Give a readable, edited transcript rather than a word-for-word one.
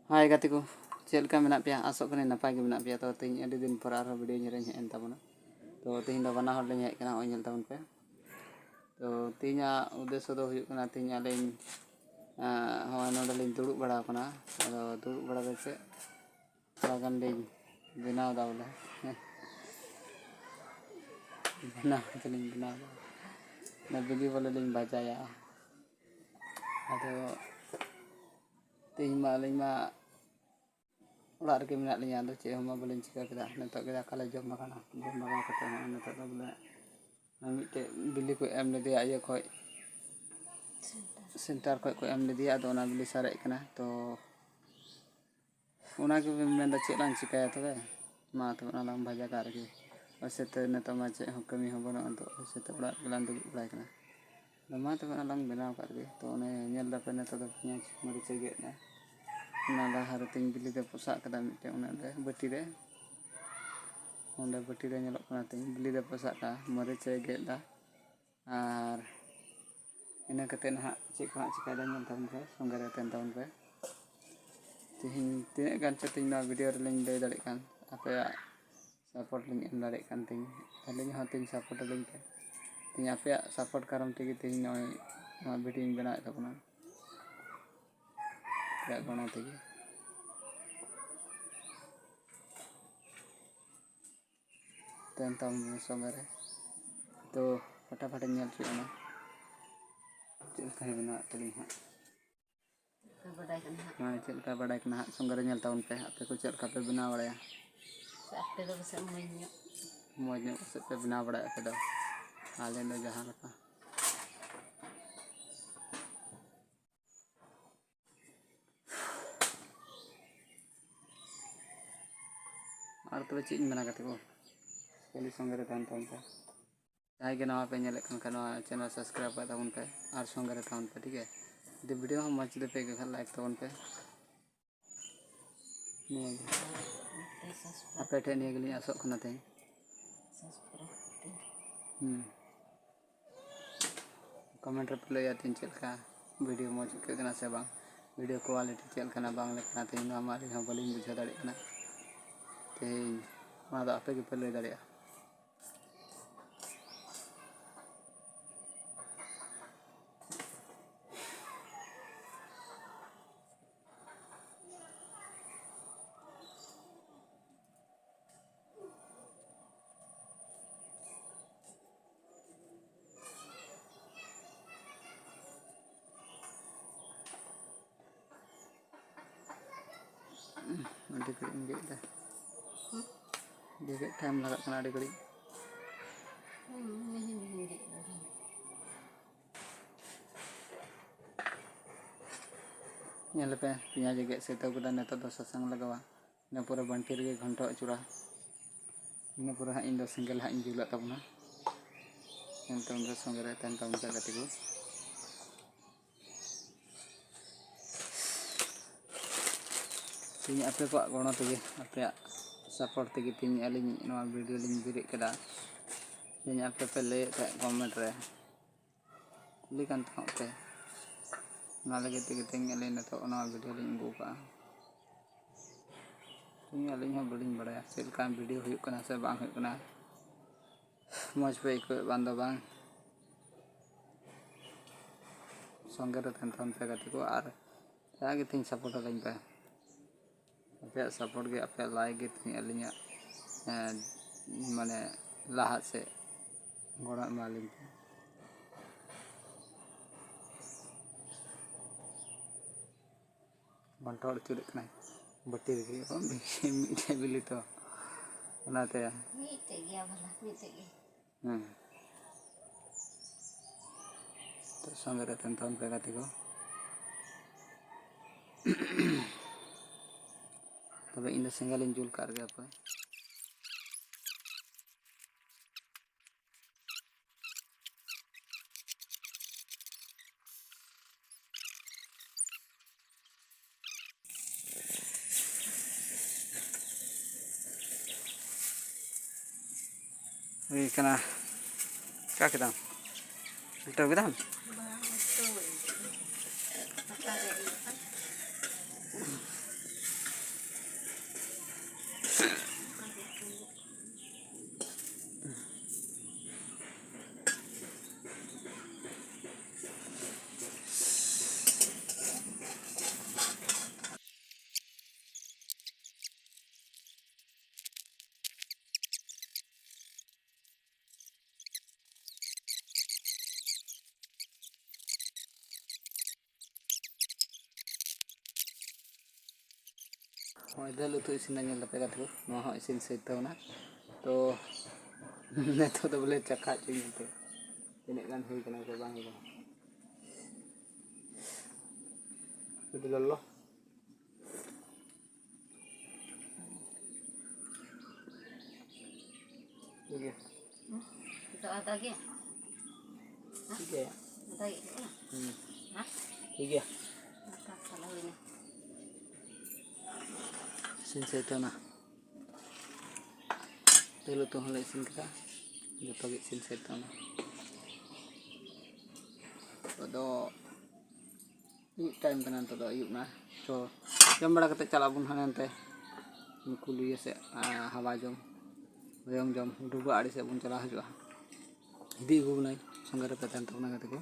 हाय गाते को चलका मेना पे आसो कने नपाय गे मेना पे तो तीन अडी दिन पर आरो वीडियो ñere हेन ताबना तो तीन दो बना हर ले हेज कना ओय ताबन पे तो तीना उद्देश्य दो हुयु कना तीन आलिन होय नोडे लिन दुड़ुब बड़ा कना अदो दुड़ुब बड़ा दे से थोड़ा लिन बनाव दा बोले बनाव ना बिली बोले लिन बजाया अदो तीन मा लिन मा उड़ार के मेना लिया दो चे हम बलिन चिका केदा नतो के दाका ले जम मकाना जम मका कते नतो दो बोले मिटे बिली को एम ले दिया ये कोई सेंटर को एम ले दिया तो ना बिली सारे कना तो उना के मेन दा चेलान चिकाया तबे मा तो ना लाम भाजा कार के वैसे तो नतो मा चे हम कमी हो बनो तो वैसे तो उड़ा गलान दु उड़ा कना मा तो ना लाम बनाव कर के तो ने नेल दा पे नतो दो पियाज मरीच गे ना ना लहारे तीन बिली दे पोसा कदा मिटे उना दे बटी रे ओंडे बटी रे नेलो कना तीन बिली दे पोसा का मरीच गे दा are ina kate na cik ko cika dan tahun pe songgara tahun pe tihin tinek gan chatting na video ring dai dalik kan apa ya support link em dalik kan ting alin ha ting support link pe ting apa ya support karam tigi ting noi na video ing bena ta kuna ya gono tigi tahun songgara to फटाफट nyal ci ona बना तली हाँ चलका बड़ाई कना संगर ñel taun पे आपे को चलका पे बना बड़ाया आपे दो बस मौज से पे बना बड़ाया पे दो आले न जहां लका और तो चीज बना करते को पहले संगर तान तान पे जाय के नवा पे ñele kan चैनल सब्सक्राइब कर ताउन पे और संगर ताउन पे ठीक है the video हम मच दे पे के लाइक ताउन पे आपे ठे ने गली आसो खना ते कमेंट रे प्ले या तीन चलका वीडियो मच के कना से बा वीडियो क्वालिटी चल कना बांग ले कना ते हमारी हम बलिन बुझा दाड़े कना ते मा दा आपे के प्ले दाड़े अड़ी घड़ी गेदा गेद टाइम लगा कना अड़ी घड़ी ñel पे पियाज गेद से तो गदा नेतो दो ससंग लगावा ने पूरा बंटी रे घंटो अचुरा ने पूरा इन दो सिंगल हा इन जुला तबना एंतो उन संगरे तन तम का गति को तीन आपे को गणो तगे आपे सपोर्ट तगे तीन अलिन नवा वीडियो लिन बिरे कदा तीन आपे पे ले कमेंट रे कुली कान थाते ना लगे तगे तीन अलिन तो नवा वीडियो लिन गुका तीन अलिन हम बलिन बड़ाया सेलका वीडियो हुयु कना से बांग हुयु कना मौज पे को बांदो बांग संगरे तन पे गति को आर आगे तीन सपोर्ट लाइन पे आपे सपोर्ट के आपे लाइक के तीन अलिया माने लाहा से गोड़ा मालिन बंटोड़ चुरे कना बट्टी रे मिटे बिली तो बनाते मिटे गया भला मिटे गया तो संगरे तन पे गति को तबे इन सिंगल इन जुल कर गया पे ये कना क्या केदाम उल्टा केदाम ᱦᱚᱸᱜᱼᱚᱭ ᱫᱟᱹᱞ ᱩᱛᱩ ᱤᱥᱤᱱᱟ ᱧᱮᱞ ᱫᱟᱯᱮ ᱜᱟᱛᱮ ᱠᱚ ᱱᱚᱣᱟ ᱦᱚᱸ ᱤᱥᱤᱱ ᱥᱟᱹᱛ ᱛᱟᱵᱚᱱᱟ ᱛᱚ ᱱᱤᱛᱚᱜ ᱫᱚ ᱵᱚᱞᱮ ᱪᱟᱠᱷᱟ ᱦᱚᱪᱚᱧ ᱢᱮᱱᱛᱮ ᱛᱤᱱᱟᱹᱜ ᱜᱟᱱ ᱦᱩᱭ ᱠᱟᱱᱟ ᱥᱮ ᱵᱟᱝ ᱦᱩᱭ ᱠᱟᱱᱟ ᱟᱹᱰᱤ ᱞᱚᱞᱚ ठीक है तो आता क्या ठीक है बताइए हाँ ठीक है इसिन सैतना दल उतु हले इसिन कदा जतो गे इसिन सैतना तो ᱢᱤᱫ ᱴᱟᱭᱤᱢ ᱠᱟᱱᱟ ᱱᱤᱛᱚᱜ ᱫᱚ ᱟᱹᱭᱩᱵ ᱱᱟ ᱛᱚ ᱡᱚᱢ ᱵᱟᱲᱟ ᱠᱟᱛᱮ ᱪᱟᱞᱟᱜ ᱵᱚᱱ ᱦᱟᱱᱮ ᱱᱟᱱᱛᱮ ᱠᱩᱞᱤᱭᱟᱹ ᱥᱮᱫ ᱦᱟᱣᱟ ᱡᱚᱢ ᱦᱚᱭᱚᱝ ᱡᱚᱢ ᱰᱩᱵᱟᱹ ᱟᱲᱮ ᱥᱮᱫ ᱵᱚᱱ ᱪᱟᱞᱟᱣ ᱦᱤᱡᱩᱜᱼᱟ ᱤᱫᱤ ᱟᱹᱜᱩ ᱵᱚᱱᱟᱹᱧ ᱥᱚᱸᱜᱮ ᱨᱮᱯᱮ ᱛᱟᱦᱮᱱ ᱛᱟᱵᱚᱱᱟ ᱜᱟᱛᱮ ᱠᱚ